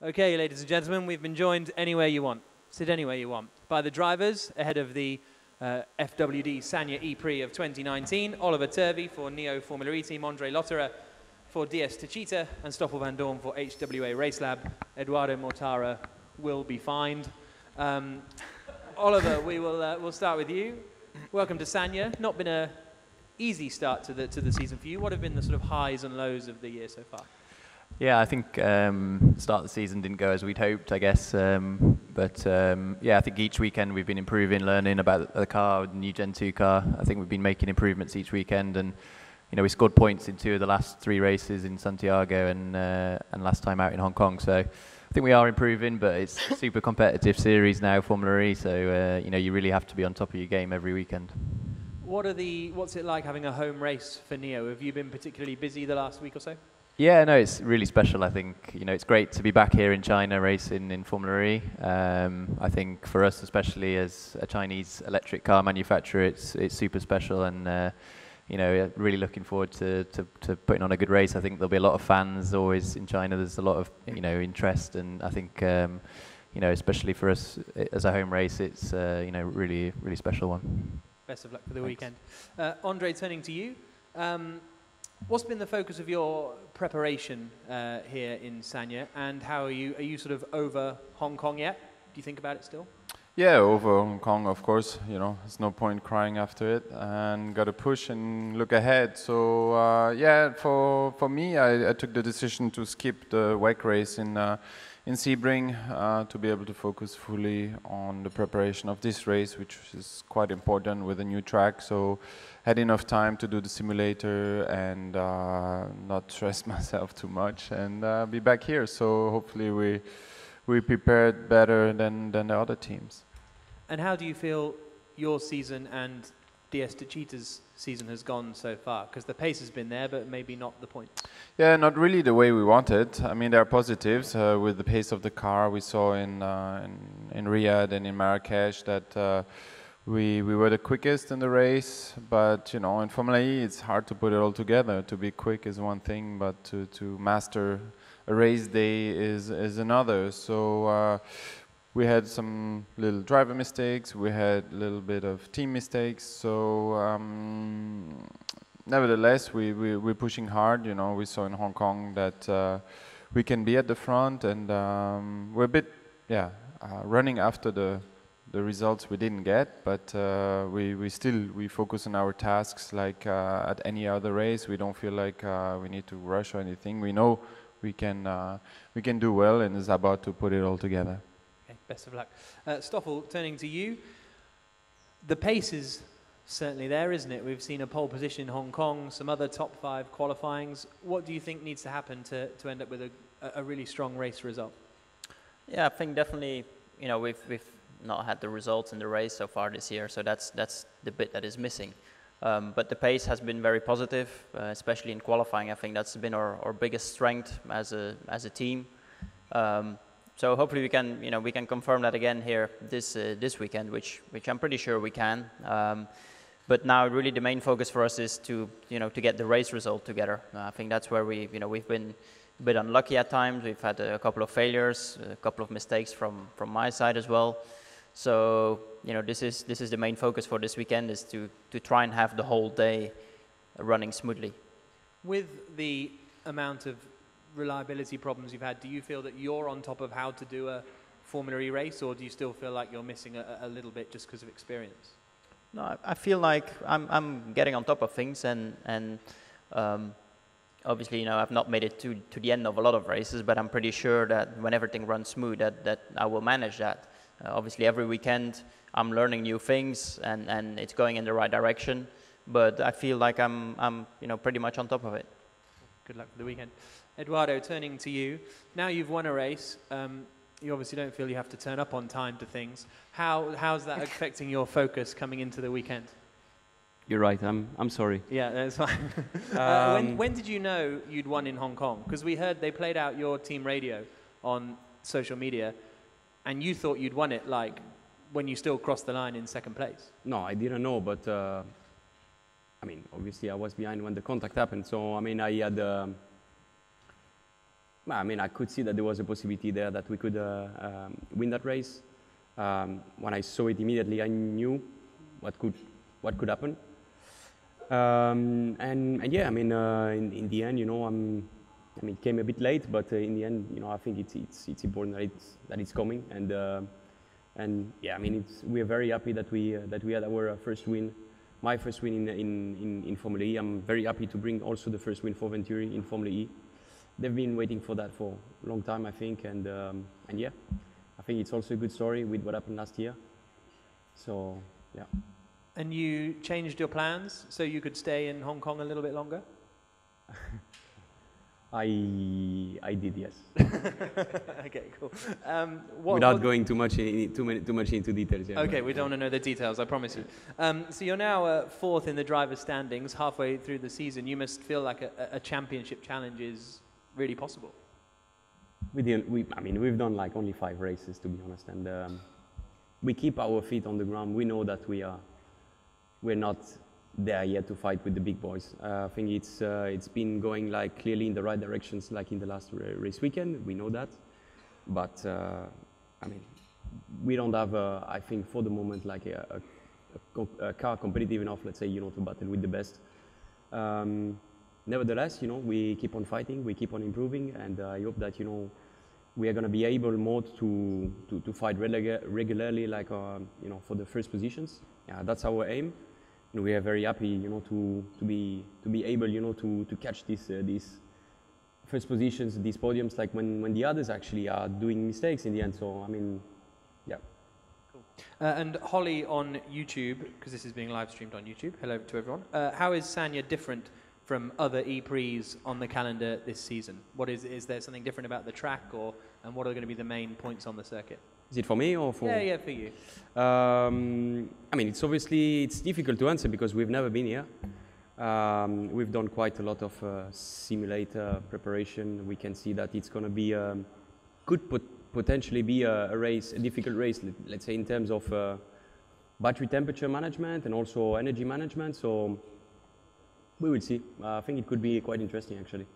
Okay, ladies and gentlemen, we've been joined anywhere you want, sit anywhere you want, by the drivers ahead of the FWD Sanya E-Prix of 2019, Oliver Turvey for Neo Formula E team, Andre Lotterer for DS Techeetah, and Stoffel Vandoorne for HWA Racelab. Edoardo Mortara will be fined. Oliver, we'll start with you. Welcome to Sanya. Not been an easy start to the season for you. What have been the sort of highs and lows of the year so far? Yeah, I think the start of the season didn't go as we'd hoped, I guess. Yeah, I think each weekend we've been improving, learning about the car, the new Gen 2 car. I think we've been making improvements each weekend, and we scored points in 2 of the last 3 races in Santiago and last time out in Hong Kong. So I think we are improving, but it's a super competitive series now, Formula E. So you really have to be on top of your game every weekend. What's it like having a home race for Neo? Have you been particularly busy the last week or so? Yeah, no, it's really special. I think it's great to be back here in China racing in Formula E. I think for us, especially as a Chinese electric car manufacturer, it's super special, and really looking forward to putting on a good race. I think there'll be a lot of fans always in China. There's a lot of interest, and I think especially for us as a home race, it's really special one. Best of luck for the weekend. Andre, turning to you. What's been the focus of your preparation here in Sanya, and how are you sort of over Hong Kong yet? Do you think about it still? Yeah, over Hong Kong, of course. There's no point crying after it, and got to push and look ahead. So yeah, for me, I took the decision to skip the WEC race in Sebring to be able to focus fully on the preparation of this race, which is quite important with a new track. So had enough time to do the simulator and not stress myself too much, and be back here. So hopefully we prepared better than the other teams. And how do you feel your season and DS Techeetah's season has gone so far? Because the pace has been there, but maybe not the point. Yeah, not really the way we wanted. I mean, there are positives with the pace of the car. We saw in Riyadh and in Marrakesh that we were the quickest in the race. But in Formula E, it's hard to put it all together. To be quick is one thing, but to master a race day is another. So we had some little driver mistakes, we had a little bit of team mistakes, so nevertheless we're pushing hard. We saw in Hong Kong that we can be at the front, and we're a bit running after the results we didn't get, but we focus on our tasks like at any other race. We don't feel like we need to rush or anything. We know we can do well, and it's about to put it all together. Best of luck. Stoffel, turning to you. The pace is certainly there, isn't it? We've seen a pole position in Hong Kong, some other top 5 qualifyings. What do you think needs to happen to end up with a really strong race result? Yeah, I think definitely, we've not had the results in the race so far this year, so that's the bit that is missing. But the pace has been very positive, especially in qualifying. I think that's been our biggest strength as a team. So hopefully we can confirm that again here this weekend, which I'm pretty sure we can. But now really the main focus for us is to get the race result together. I think that's where we've been a bit unlucky at times. We've had a couple of failures, a couple of mistakes from my side as well. So this is the main focus for this weekend, is to try and have the whole day running smoothly. With the amount of reliability problems you've had, do you feel that you're on top of how to do a Formula E race, or do you still feel like you're missing a little bit just because of experience? No, I feel like I'm getting on top of things, and obviously I've not made it to the end of a lot of races, but I'm pretty sure that when everything runs smooth that I will manage that. Obviously every weekend I'm learning new things, and it's going in the right direction, but I feel like I'm pretty much on top of it. Good luck for the weekend. Edoardo, turning to you. Now you've won a race, you obviously don't feel you have to turn up on time to things. How's that affecting your focus coming into the weekend? You're right, I'm sorry. Yeah, that's fine. When did you know you'd won in Hong Kong? Because we heard they played out your team radio on social media, and you thought you'd won it like when you still crossed the line in 2nd place. No, I didn't know, but I mean, obviously I was behind when the contact happened, so I mean, I had I mean, I could see that there was a possibility there that we could win that race. When I saw it immediately, I knew what could happen. And yeah, I mean, in the end, you know, I mean, it came a bit late, but in the end, you know, I think it's important that it's coming. And yeah, I mean, we are very happy that we had our first win, my first win in Formula E. I'm very happy to bring also the first win for Venturi in Formula E. They've been waiting for that for a long time, I think, and yeah, I think it's also a good story with what happened last year. So yeah. And you changed your plans so you could stay in Hong Kong a little bit longer? I did, yes. Okay, cool. Without going too much into details. Yeah, okay, we don't want to know the details, I promise you. So you're now fourth in the driver's standings, halfway through the season. You must feel like a championship challenge is really possible. I mean, we've done like only 5 races, to be honest, and we keep our feet on the ground. We know that we're not there yet to fight with the big boys. I think it's been going like clearly in the right directions, like in the last race weekend. We know that, but I mean, we don't have, I think, for the moment, like a car competitive enough, let's say, you know, to battle with the best. Nevertheless, you know, we keep on fighting, we keep on improving, and I hope that, you know, we are going to be able more to fight regularly, like you know, for the first positions. Yeah, that's our aim. And we are very happy, you know, to be able, you know, to catch these first positions, these podiums, like when the others actually are doing mistakes in the end. So I mean, yeah. Cool. And Holly on YouTube, because this is being live streamed on YouTube. Hello to everyone. How is Sanya different from other E-Prix on the calendar this season? Is there something different about the track, and what are going to be the main points on the circuit? Is it for me or for? Yeah, for you. I mean, it's difficult to answer because we've never been here. We've done quite a lot of simulator preparation. We can see that it's going to be could potentially be a difficult race. Let's say in terms of battery temperature management and also energy management. So we will see. I think it could be quite interesting actually.